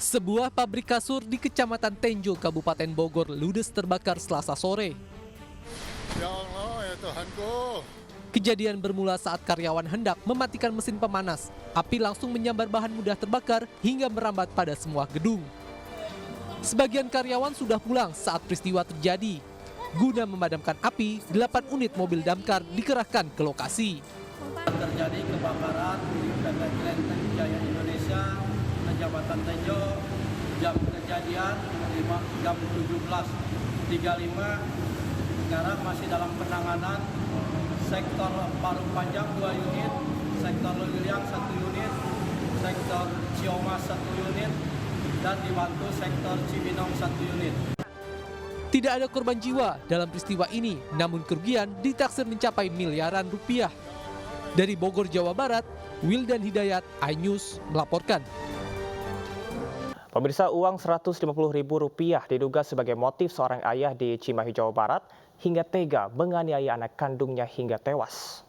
Sebuah pabrik kasur di Kecamatan Tenjo, Kabupaten Bogor, ludes terbakar Selasa sore. Ya Allah, ya Tuhanku. Kejadian bermula saat karyawan hendak mematikan mesin pemanas. Api langsung menyambar bahan mudah terbakar hingga merambat pada semua gedung. Sebagian karyawan sudah pulang saat peristiwa terjadi. Guna memadamkan api, 8 unit mobil damkar dikerahkan ke lokasi. Terjadi kebakaran di PT Klenteng Jaya Indonesia, Kecamatan Tenjo, jam kejadian jam 17.35. Sekarang masih dalam penanganan sektor Parung Panjang 2 unit, sektor Lewiliang 1 unit, sektor Cioma 1 unit, dan dibantu sektor Cibinong 1 unit. Tidak ada korban jiwa dalam peristiwa ini, namun kerugian ditaksir mencapai miliaran rupiah. Dari Bogor, Jawa Barat, Wildan Hidayat, iNews melaporkan. Pemirsa, uang Rp150.000 diduga sebagai motif seorang ayah di Cimahi, Jawa Barat hingga tega menganiaya anak kandungnya hingga tewas.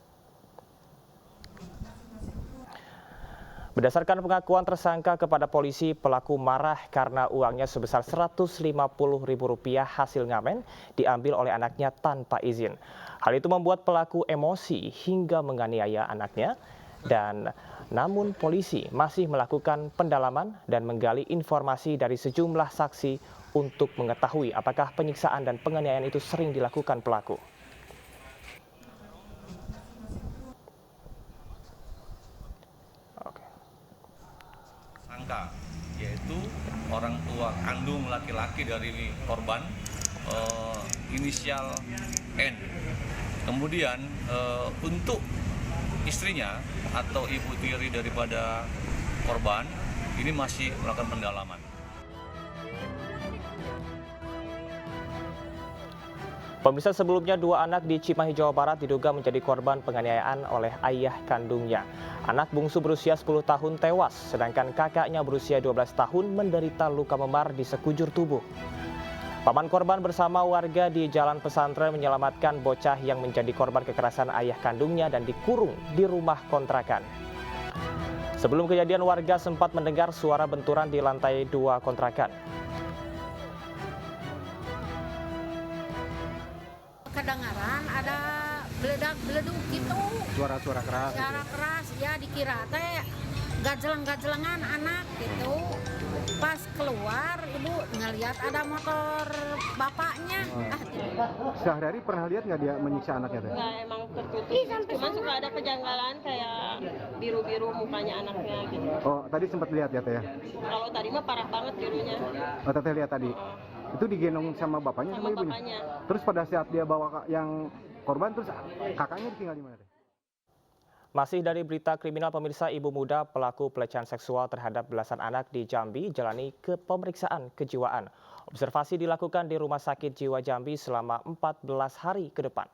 Berdasarkan pengakuan tersangka kepada polisi, pelaku marah karena uangnya sebesar Rp150.000 hasil ngamen diambil oleh anaknya tanpa izin. Hal itu membuat pelaku emosi hingga menganiaya anaknya, dan namun polisi masih melakukan pendalaman dan menggali informasi dari sejumlah saksi untuk mengetahui apakah penyiksaan dan penganiayaan itu sering dilakukan pelaku. Sangka, yaitu orang tua kandung laki-laki dari korban, inisial N. Kemudian untuk istrinya atau ibu tiri daripada korban ini masih melakukan pendalaman. Pemirsa, sebelumnya 2 anak di Cimahi, Jawa Barat diduga menjadi korban penganiayaan oleh ayah kandungnya. Anak bungsu berusia 10 tahun tewas, sedangkan kakaknya berusia 12 tahun menderita luka memar di sekujur tubuh. Paman korban bersama warga di Jalan Pesantren menyelamatkan bocah yang menjadi korban kekerasan ayah kandungnya dan dikurung di rumah kontrakan. Sebelum kejadian, warga sempat mendengar suara benturan di lantai 2 kontrakan. Kedengaran ada beledak-beleduk gitu. Suara-suara keras. Suara keras, ya dikira teh gajelang-gajelangan anak gitu. Pas keluar, ibu ngelihat ada motor bapaknya. Sehari-hari pernah lihat nggak dia menyiksa anaknya teh? Nggak, emang tertutup. Cuman suka ada kejanggalan kayak biru-biru mukanya anaknya gitu. Oh, tadi sempat lihat ya teh ya? Kalau tadi mah parah banget birunya. Oh, teteh lihat tadi. Itu digendong sama bapaknya sama ibunya? Bapaknya. Terus pada saat dia bawa yang korban, terus kakaknya ditinggal di mana teh? Masih dari berita kriminal, pemirsa, ibu muda pelaku pelecehan seksual terhadap belasan anak di Jambi jalani pemeriksaan kejiwaan. Observasi dilakukan di Rumah Sakit Jiwa Jambi selama 14 hari ke depan.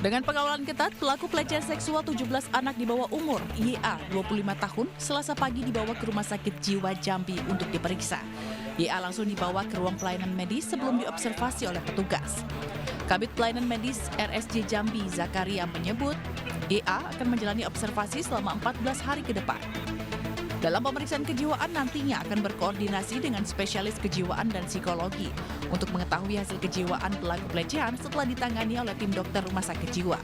Dengan pengawalan ketat, pelaku pelecehan seksual 17 anak di bawah umur, YA 25 tahun, Selasa pagi dibawa ke Rumah Sakit Jiwa Jambi untuk diperiksa. YA langsung dibawa ke ruang pelayanan medis sebelum diobservasi oleh petugas. Kabid Pelayanan Medis RSJ Jambi, Zakaria, menyebut YA akan menjalani observasi selama 14 hari ke depan. Dalam pemeriksaan kejiwaan nantinya akan berkoordinasi dengan spesialis kejiwaan dan psikologi untuk mengetahui hasil kejiwaan pelaku pelecehan setelah ditangani oleh tim dokter Rumah Sakit Jiwa.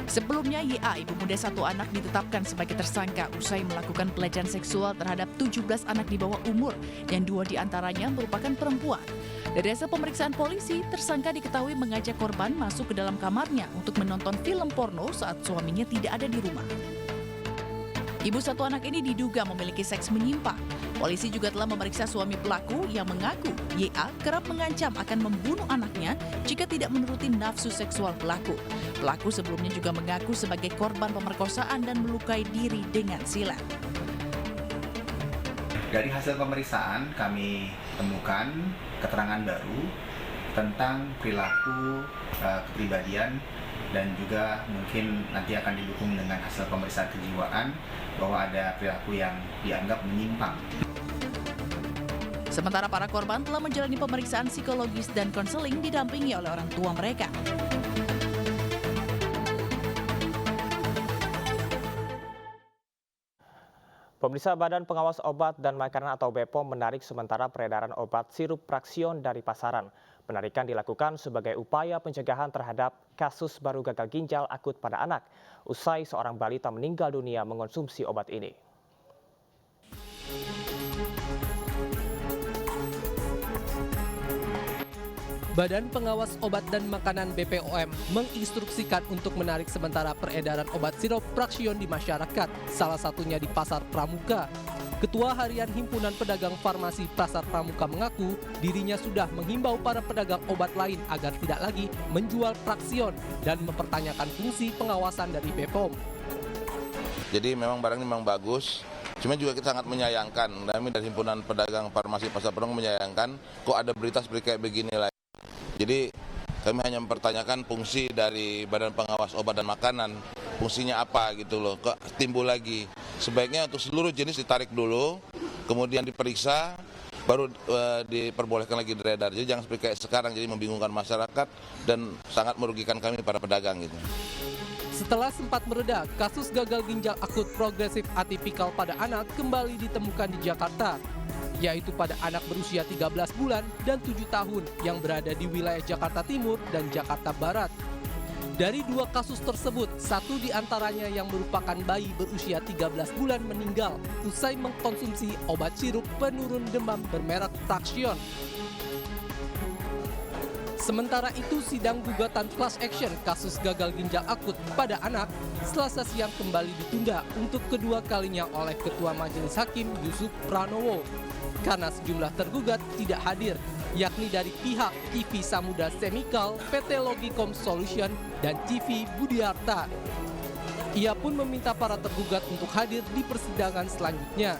Sebelumnya, YA, ibu muda 1 anak, ditetapkan sebagai tersangka usai melakukan pelecehan seksual terhadap 17 anak di bawah umur, yang 2 diantaranya merupakan perempuan. Dari hasil pemeriksaan polisi, tersangka diketahui mengajak korban masuk ke dalam kamarnya untuk menonton film porno saat suaminya tidak ada di rumah. Ibu 1 anak ini diduga memiliki seks menyimpang. Polisi juga telah memeriksa suami pelaku yang mengaku YA kerap mengancam akan membunuh anaknya jika tidak menuruti nafsu seksual pelaku. Pelaku sebelumnya juga mengaku sebagai korban pemerkosaan dan melukai diri dengan silat. Dari hasil pemeriksaan kami temukan keterangan baru tentang perilaku kepribadian, dan juga mungkin nanti akan didukung dengan hasil pemeriksaan kejiwaan bahwa ada perilaku yang dianggap menyimpang. Sementara para korban telah menjalani pemeriksaan psikologis dan konseling didampingi oleh orang tua mereka. Pemirsa, Badan Pengawas Obat dan Makanan atau BPOM menarik sementara peredaran obat sirup Praxion dari pasaran. Penarikan dilakukan sebagai upaya pencegahan terhadap kasus baru gagal ginjal akut pada anak, usai seorang balita meninggal dunia mengonsumsi obat ini. Badan Pengawas Obat dan Makanan BPOM menginstruksikan untuk menarik sementara peredaran obat sirup Praxion di masyarakat, salah satunya di Pasar Pramuka. Ketua Harian Himpunan Pedagang Farmasi Pasar Pramuka mengaku dirinya sudah menghimbau para pedagang obat lain agar tidak lagi menjual Praxion dan mempertanyakan fungsi pengawasan dari BPOM. Jadi memang barang ini memang bagus, cuma juga kita sangat menyayangkan, kami dari Himpunan Pedagang Farmasi Pasar Pramuka menyayangkan kok ada berita seperti kayak begini lah. Jadi kami hanya mempertanyakan fungsi dari Badan Pengawas Obat dan Makanan, fungsinya apa gitu loh, kok timbul lagi. Sebaiknya untuk seluruh jenis ditarik dulu, kemudian diperiksa, baru diperbolehkan lagi beredar. Jadi jangan seperti kayak sekarang, jadi membingungkan masyarakat dan sangat merugikan kami para pedagang gitu. Setelah sempat mereda, kasus gagal ginjal akut progresif atipikal pada anak kembali ditemukan di Jakarta, yaitu pada anak berusia 13 bulan dan 7 tahun yang berada di wilayah Jakarta Timur dan Jakarta Barat. Dari dua kasus tersebut, satu diantaranya yang merupakan bayi berusia 13 bulan meninggal usai mengkonsumsi obat sirup penurun demam bermerek Praxion. Sementara itu, sidang gugatan class action kasus gagal ginjal akut pada anak Selasa siang kembali ditunda untuk kedua kalinya oleh Ketua Majelis Hakim Yusuf Pranowo karena sejumlah tergugat tidak hadir, yakni dari pihak TV Samudra Chemical, PT Logicom Solution, dan TV Budiarta. Ia pun meminta para tergugat untuk hadir di persidangan selanjutnya.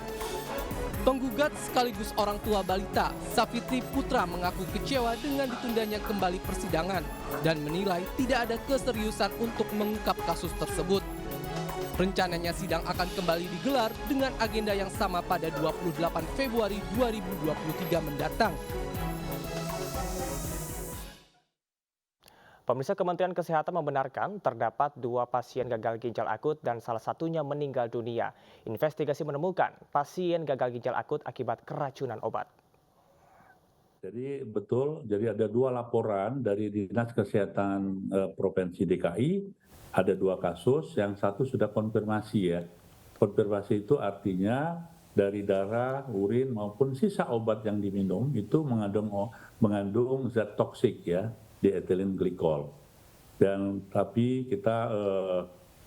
Penggugat sekaligus orang tua balita, Safitri Putra, mengaku kecewa dengan ditundanya kembali persidangan dan menilai tidak ada keseriusan untuk mengungkap kasus tersebut. Rencananya sidang akan kembali digelar dengan agenda yang sama pada 28 Februari 2023 mendatang. Pemirsa, Kementerian Kesehatan membenarkan terdapat 2 pasien gagal ginjal akut dan salah satunya meninggal dunia. Investigasi menemukan pasien gagal ginjal akut akibat keracunan obat. Jadi betul, jadi ada 2 laporan dari Dinas Kesehatan Provinsi DKI, ada 2 kasus, yang satu sudah konfirmasi ya. Konfirmasi itu artinya dari darah, urin maupun sisa obat yang diminum itu mengandung zat toksik ya, diethylene glycol. Dan tapi kita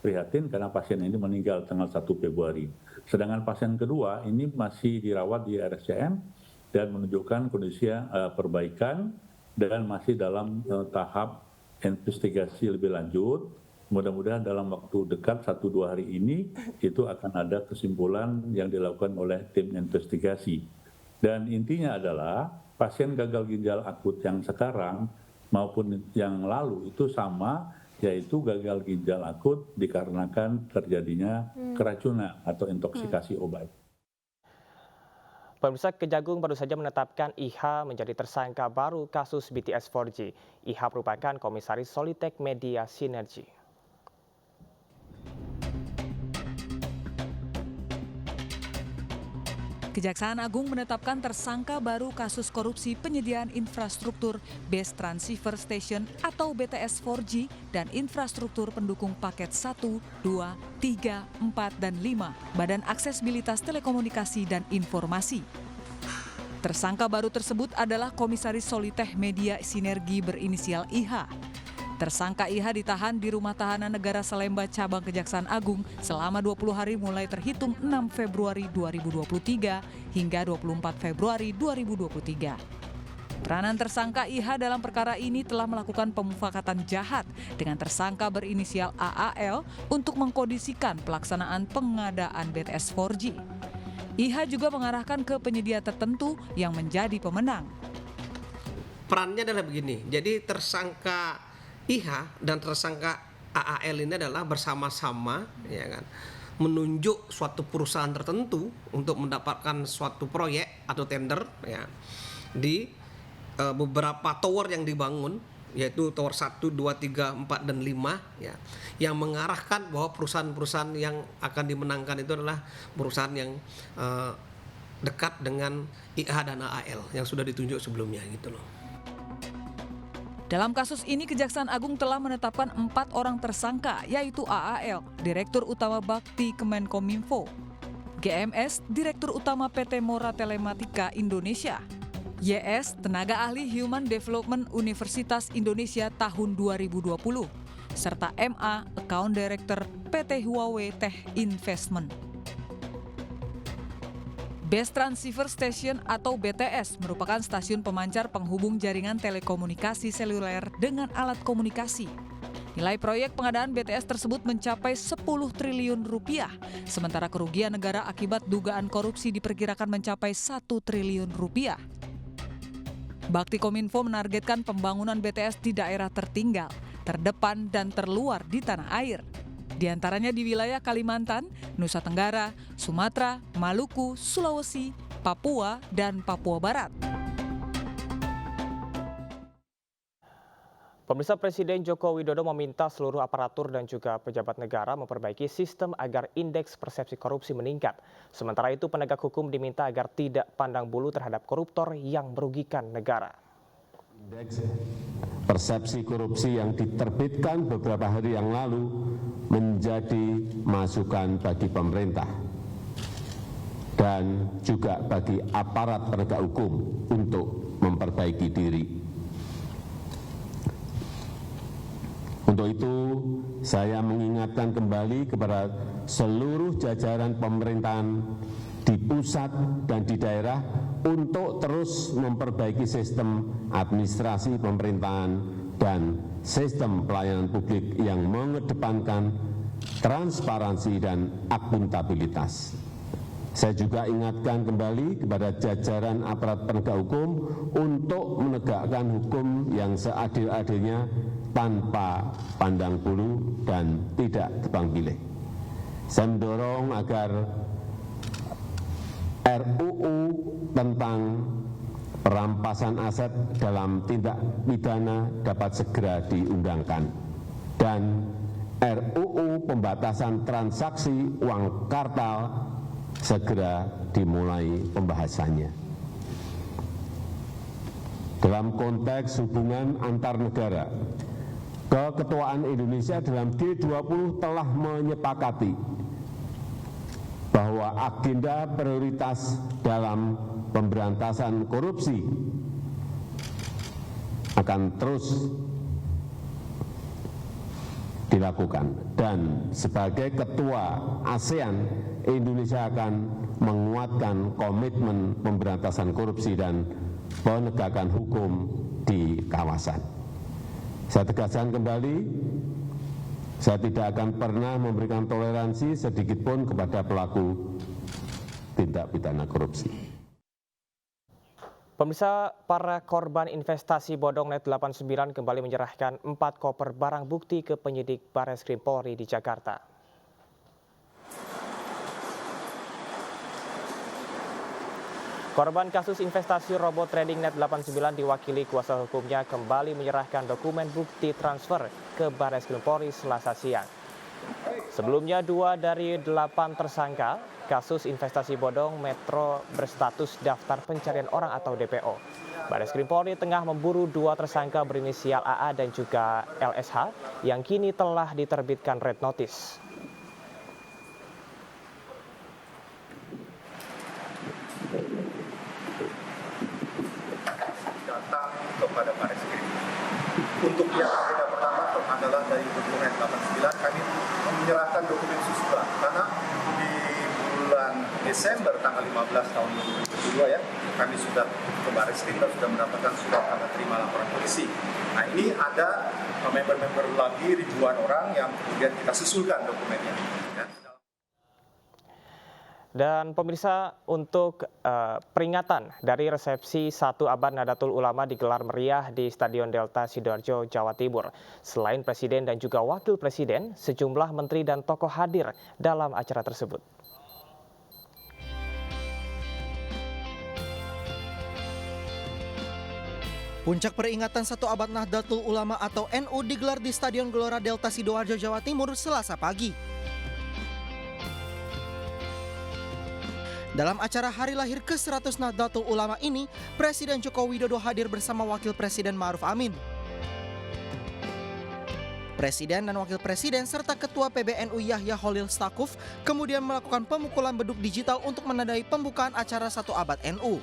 prihatin karena pasien ini meninggal tanggal 1 Februari. Sedangkan pasien kedua ini masih dirawat di RSCM dan menunjukkan kondisi perbaikan dan masih dalam tahap investigasi lebih lanjut. Mudah-mudahan dalam waktu dekat 1-2 hari ini itu akan ada kesimpulan yang dilakukan oleh tim investigasi. Dan intinya adalah pasien gagal ginjal akut yang sekarang maupun yang lalu itu sama, yaitu gagal ginjal akut dikarenakan terjadinya keracunan atau intoksikasi obat. Pemirsa, Kejagung baru saja menetapkan IH menjadi tersangka baru kasus BTS 4G. IH merupakan komisaris Solitek Media Sinergi. Kejaksaan Agung menetapkan tersangka baru kasus korupsi penyediaan infrastruktur Base Transceiver Station atau BTS 4G dan infrastruktur pendukung paket 1, 2, 3, 4, dan 5 Badan Aksesibilitas Telekomunikasi dan Informasi. Tersangka baru tersebut adalah Komisaris Solitek Media Sinergi berinisial IH. Tersangka IH ditahan di Rumah Tahanan Negara Salemba Cabang Kejaksaan Agung selama 20 hari mulai terhitung 6 Februari 2023 hingga 24 Februari 2023. Peranan tersangka IH dalam perkara ini telah melakukan pemufakatan jahat dengan tersangka berinisial AAL untuk mengkondisikan pelaksanaan pengadaan BTS 4G. IH juga mengarahkan ke penyedia tertentu yang menjadi pemenang. Perannya adalah begini, jadi tersangka IH dan tersangka AAL ini adalah bersama-sama ya kan menunjuk suatu perusahaan tertentu untuk mendapatkan suatu proyek atau tender ya di beberapa tower yang dibangun yaitu tower 1, 2, 3, 4, dan 5 ya, yang mengarahkan bahwa perusahaan-perusahaan yang akan dimenangkan itu adalah perusahaan yang dekat dengan IH dan AAL yang sudah ditunjuk sebelumnya gitu loh. Dalam kasus ini, Kejaksaan Agung telah menetapkan 4 orang tersangka, yaitu AAL, Direktur Utama Bakti Kemenkominfo, GMS, Direktur Utama PT Mora Telematika Indonesia, YS, Tenaga Ahli Human Development Universitas Indonesia tahun 2020, serta MA, Account Director PT Huawei Tech Investment. Base Transceiver Station atau BTS merupakan stasiun pemancar penghubung jaringan telekomunikasi seluler dengan alat komunikasi. Nilai proyek pengadaan BTS tersebut mencapai 10 triliun rupiah, sementara kerugian negara akibat dugaan korupsi diperkirakan mencapai 1 triliun rupiah. Bakti Kominfo menargetkan pembangunan BTS di daerah tertinggal, terdepan, dan terluar di tanah air. Di antaranya di wilayah Kalimantan, Nusa Tenggara, Sumatera, Maluku, Sulawesi, Papua, dan Papua Barat. Pemirsa, Presiden Joko Widodo meminta seluruh aparatur dan juga pejabat negara memperbaiki sistem agar indeks persepsi korupsi meningkat. Sementara itu, penegak hukum diminta agar tidak pandang bulu terhadap koruptor yang merugikan negara. Indeks persepsi korupsi yang diterbitkan beberapa hari yang lalu menjadi masukan bagi pemerintah dan juga bagi aparat penegak hukum untuk memperbaiki diri. Untuk itu, saya mengingatkan kembali kepada seluruh jajaran pemerintahan di pusat dan di daerah untuk terus memperbaiki sistem administrasi pemerintahan dan sistem pelayanan publik yang mengedepankan transparansi dan akuntabilitas. Saya juga ingatkan kembali kepada jajaran aparat penegak hukum untuk menegakkan hukum yang seadil-adilnya tanpa pandang bulu dan tidak tebang pilih. Saya mendorong agar RUU tentang perampasan aset dalam tindak pidana dapat segera diundangkan dan RUU pembatasan transaksi uang kartal segera dimulai pembahasannya. Dalam konteks hubungan antar negara, Keketuaan Indonesia dalam G20 telah menyepakati bahwa agenda prioritas dalam pemberantasan korupsi akan terus dilakukan. Dan sebagai ketua ASEAN, Indonesia akan menguatkan komitmen pemberantasan korupsi dan penegakan hukum di kawasan. Saya tegaskan kembali, saya tidak akan pernah memberikan toleransi sedikitpun kepada pelaku tindak pidana korupsi. Pemirsa, para korban investasi bodong Net 89 kembali menyerahkan 4 koper barang bukti ke penyidik Barreskrim Polri di Jakarta. Korban kasus investasi robot trading Net 89 diwakili kuasa hukumnya kembali menyerahkan dokumen bukti transfer ke Barreskrim Polri Selasa siang. Sebelumnya 2 dari 8 tersangka kasus investasi bodong Metro berstatus daftar pencarian orang atau DPO. Barreskrim Polri tengah memburu 2 tersangka berinisial AA dan juga LSH yang kini telah diterbitkan red notice. Datang kepada Barreskrim. Untuk yang agenda pertama adalah dari dokumen 89 kami menyerahkan dokumen susulan karena di bulan Desember tanggal 15 tahun 2022 ya kami sudah ke Barreskrim dan sudah mendapatkan surat tanda terima laporan polisi. Nah ini ada member-member lagi ribuan orang yang kemudian kita susulkan dokumennya. Ya. Dan pemirsa, untuk peringatan dari resepsi 1 Abad Nahdlatul Ulama digelar meriah di Stadion Delta Sidoarjo, Jawa Timur. Selain Presiden dan juga Wakil Presiden, sejumlah menteri dan tokoh hadir dalam acara tersebut. Puncak peringatan 1 abad Nahdlatul Ulama atau NU digelar di Stadion Gelora Delta Sidoarjo, Jawa Timur, Selasa pagi. Dalam acara hari lahir ke-100 Nahdlatul Ulama ini, Presiden Joko Widodo hadir bersama Wakil Presiden Ma'ruf Amin. Presiden dan Wakil Presiden serta Ketua PBNU Yahya Khalil Stakuf kemudian melakukan pemukulan beduk digital untuk menandai pembukaan acara 1 abad NU.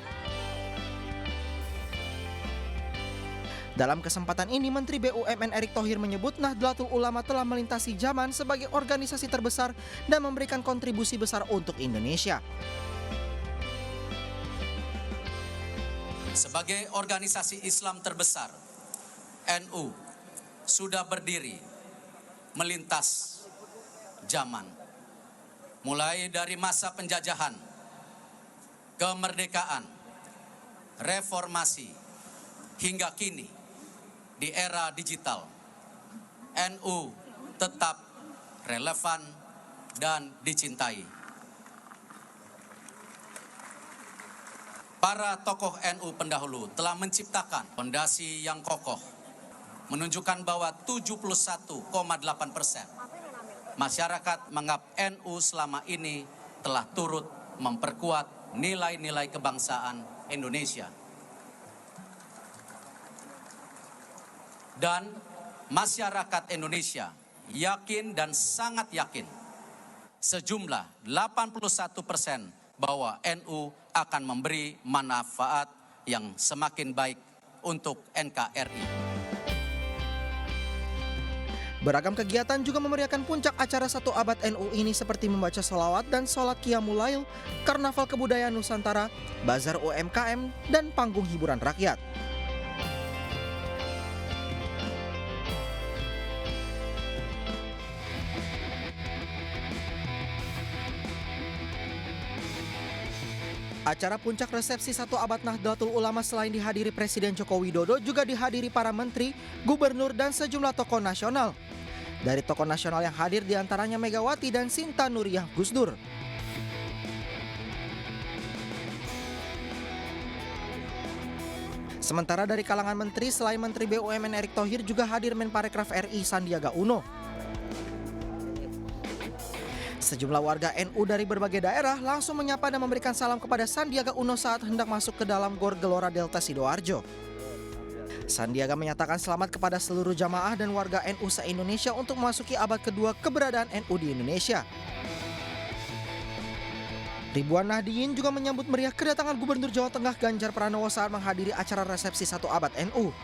Dalam kesempatan ini, Menteri BUMN Erick Thohir menyebut Nahdlatul Ulama telah melintasi zaman sebagai organisasi terbesar dan memberikan kontribusi besar untuk Indonesia. Sebagai organisasi Islam terbesar, NU sudah berdiri melintas zaman. Mulai dari masa penjajahan, kemerdekaan, reformasi, hingga kini di era digital, NU tetap relevan dan dicintai. Para tokoh NU pendahulu telah menciptakan fondasi yang kokoh, menunjukkan bahwa 71,8% masyarakat menganggap NU selama ini telah turut memperkuat nilai-nilai kebangsaan Indonesia. Dan masyarakat Indonesia yakin dan sangat yakin sejumlah 81% bahwa NU akan memberi manfaat yang semakin baik untuk NKRI. Beragam kegiatan juga memeriahkan puncak acara 1 abad NU ini seperti membaca sholawat dan sholat Qiyamul Lail, karnaval kebudayaan Nusantara, bazar UMKM, dan panggung hiburan rakyat. Acara puncak resepsi 1 abad Nahdlatul Ulama selain dihadiri Presiden Joko Widodo juga dihadiri para menteri, gubernur, dan sejumlah tokoh nasional. Dari tokoh nasional yang hadir diantaranya Megawati dan Sinta Nuriyah Gusdur. Sementara dari kalangan menteri, selain Menteri BUMN Erick Thohir juga hadir Menparekraf RI Sandiaga Uno. Sejumlah warga NU dari berbagai daerah langsung menyapa dan memberikan salam kepada Sandiaga Uno saat hendak masuk ke dalam Gor Gelora Delta Sidoarjo. Sandiaga menyatakan selamat kepada seluruh jamaah dan warga NU se-Indonesia untuk memasuki abad kedua keberadaan NU di Indonesia. Ribuan Nahdliyin juga menyambut meriah kedatangan Gubernur Jawa Tengah Ganjar Pranowo saat menghadiri acara resepsi 1 abad NU.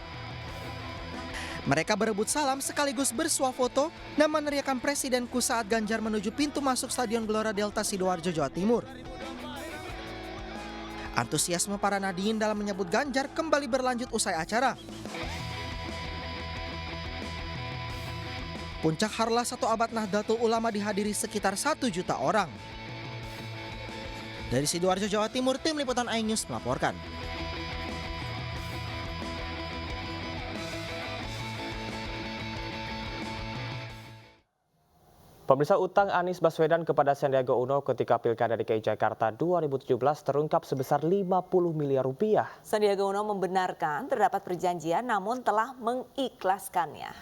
Mereka berebut salam sekaligus bersuah foto dan meneriakan presidenku saat Ganjar menuju pintu masuk Stadion Gelora Delta Sidoarjo, Jawa Timur. Antusiasme para Nahdliyin dalam menyambut Ganjar kembali berlanjut usai acara. Puncak harlah 1 abad Nahdlatul Ulama dihadiri sekitar 1 juta orang. Dari Sidoarjo, Jawa Timur, tim liputan iNews melaporkan. Pemirsa, utang Anies Baswedan kepada Sandiaga Uno ketika Pilkada DKI Jakarta 2017 terungkap sebesar 50 miliar rupiah. Sandiaga Uno membenarkan terdapat perjanjian namun telah mengikhlaskannya.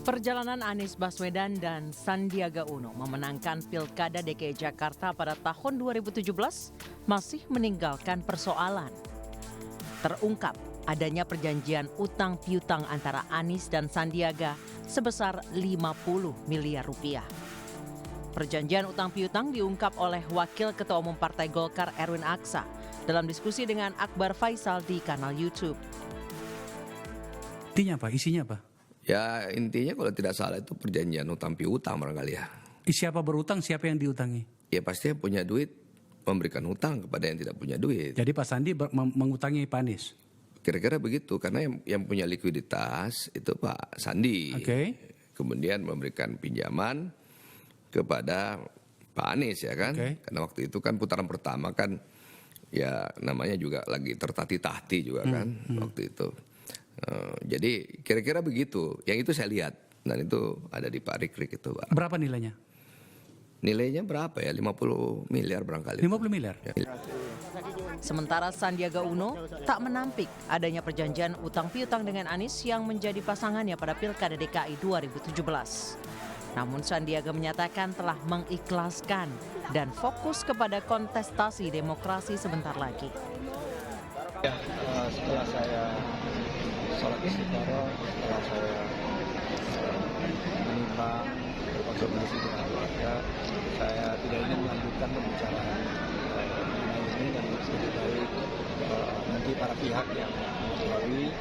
Perjalanan Anies Baswedan dan Sandiaga Uno memenangkan Pilkada DKI Jakarta pada tahun 2017 masih meninggalkan persoalan. Terungkap adanya perjanjian utang piutang antara Anies dan Sandiaga sebesar 50 miliar rupiah. Perjanjian utang piutang diungkap oleh Wakil Ketua Umum Partai Golkar Erwin Aksa dalam diskusi dengan Akbar Faisal di kanal YouTube. Intinya apa? Isinya apa? Ya intinya kalau tidak salah itu perjanjian utang piutang barangkali ya. Siapa berutang, siapa yang diutangi? Ya pasti punya duit memberikan hutang kepada yang tidak punya duit. Jadi Pak Sandi mengutangi Pak Anies? Kira-kira begitu, karena yang punya likuiditas itu Pak Sandi. Okay. Kemudian memberikan pinjaman kepada Pak Anies ya kan. Okay. Karena waktu itu kan putaran pertama kan ya namanya juga lagi tertati-tati juga kan waktu itu. Jadi kira-kira begitu, yang itu saya lihat dan itu ada di Pak Rikrik itu Pak. Berapa nilainya? Nilainya berapa ya? 50 miliar barangkali. 50 miliar? Ya. Sementara Sandiaga Uno tak menampik adanya perjanjian utang piutang dengan Anies yang menjadi pasangannya pada Pilkada DKI 2017. Namun Sandiaga menyatakan telah mengikhlaskan dan fokus kepada kontestasi demokrasi sebentar lagi. Ya, setelah saya sholat istiqoroh, setelah saya menimbang kondisi dengan keluarga, saya tidak ingin melanjutkan pembicaraan ini dan lebih baik nanti para pihak yang mengetahui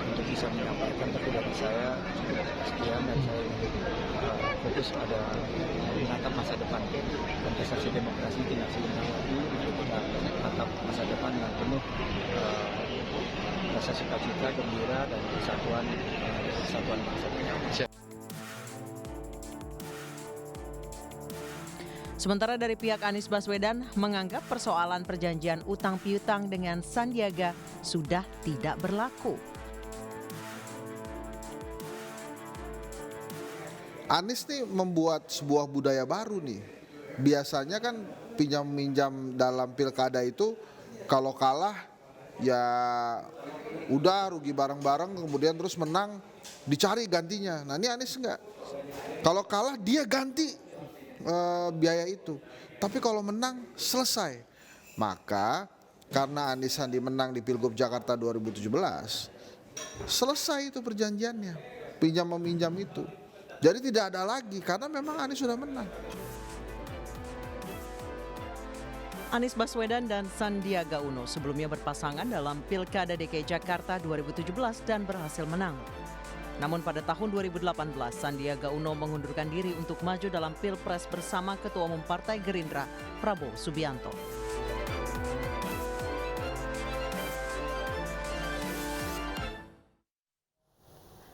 untuk bisa menyampaikan, tapi dari saya cukup sekian dan saya fokus pada menatap masa depan. Kontestasi demokrasi tidak sebentar lagi, kita menatap masa depan yang penuh rasa sukacita, gembira dan kesatuan bangsa Indonesia. Sementara dari pihak Anies Baswedan menganggap persoalan perjanjian utang piutang dengan Sandiaga sudah tidak berlaku. Anies nih membuat sebuah budaya baru nih. Biasanya kan pinjam-minjam dalam pilkada itu kalau kalah ya udah rugi bareng-bareng, kemudian terus menang dicari gantinya. Nah ini Anies enggak. Kalau kalah dia ganti biaya itu, tapi kalau menang selesai. Maka karena Anies Sandi menang di Pilgub Jakarta 2017, selesai itu perjanjiannya, pinjam meminjam itu. Jadi tidak ada lagi karena memang Anies sudah menang. Anies Baswedan dan Sandiaga Uno sebelumnya berpasangan dalam Pilkada DKI Jakarta 2017 dan berhasil menang. Namun pada tahun 2018, Sandiaga Uno mengundurkan diri untuk maju dalam Pilpres bersama Ketua Umum Partai Gerindra, Prabowo Subianto.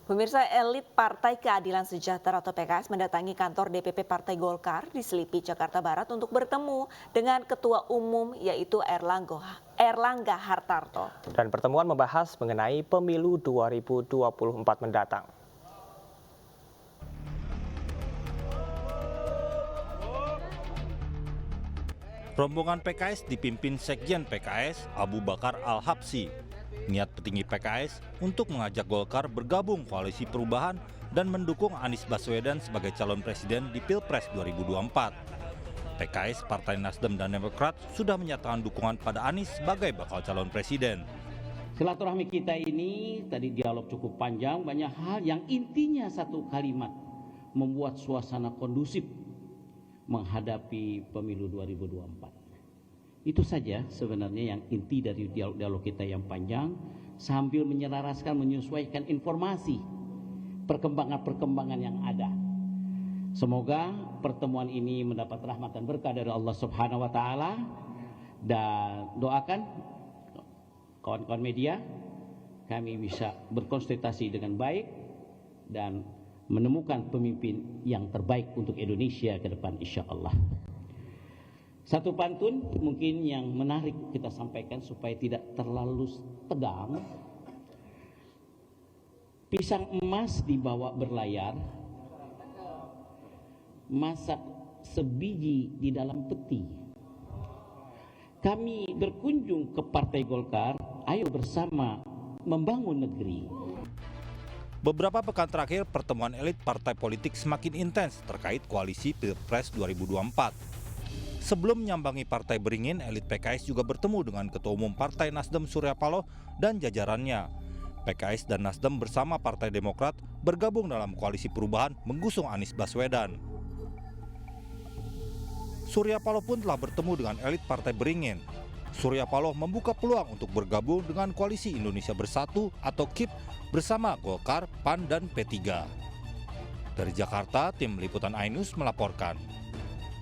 Pemirsa, elit Partai Keadilan Sejahtera atau PKS mendatangi kantor DPP Partai Golkar di Selipi, Jakarta Barat untuk bertemu dengan Ketua Umum yaitu Erlangga Hartarto. Dan pertemuan membahas mengenai pemilu 2024 mendatang. Rombongan PKS dipimpin Sekjen PKS Abu Bakar Al-Habsyi. Niat petinggi PKS untuk mengajak Golkar bergabung koalisi perubahan dan mendukung Anies Baswedan sebagai calon presiden di Pilpres 2024. PKS, Partai Nasdem dan Demokrat sudah menyatakan dukungan pada Anies sebagai bakal calon presiden. Silaturahmi kita ini tadi dialog cukup panjang, banyak hal yang intinya satu kalimat, membuat suasana kondusif menghadapi pemilu 2024. Itu saja sebenarnya yang inti dari dialog kita yang panjang, sambil menyelaraskan, menyesuaikan informasi perkembangan-perkembangan yang ada. Semoga pertemuan ini mendapat rahmat dan berkah dari Allah Subhanahu wa taala, dan doakan kawan-kawan media kami bisa berkonsultasi dengan baik dan menemukan pemimpin yang terbaik untuk Indonesia ke depan insyaallah. Satu pantun mungkin yang menarik kita sampaikan supaya tidak terlalu tegang. Pisang emas dibawa berlayar, masak sebiji di dalam peti. Kami berkunjung ke Partai Golkar, ayo bersama membangun negeri. Beberapa pekan terakhir pertemuan elit partai politik semakin intens terkait koalisi Pilpres 2024. Sebelum menyambangi Partai Beringin, elit PKS juga bertemu dengan Ketua Umum Partai Nasdem Surya Paloh dan jajarannya. PKS dan Nasdem bersama Partai Demokrat bergabung dalam koalisi perubahan mengusung Anies Baswedan. Surya Paloh pun telah bertemu dengan elit Partai Beringin. Surya Paloh membuka peluang untuk bergabung dengan Koalisi Indonesia Bersatu atau KIP bersama Golkar, PAN, dan P3. Dari Jakarta, tim Liputan iNews melaporkan.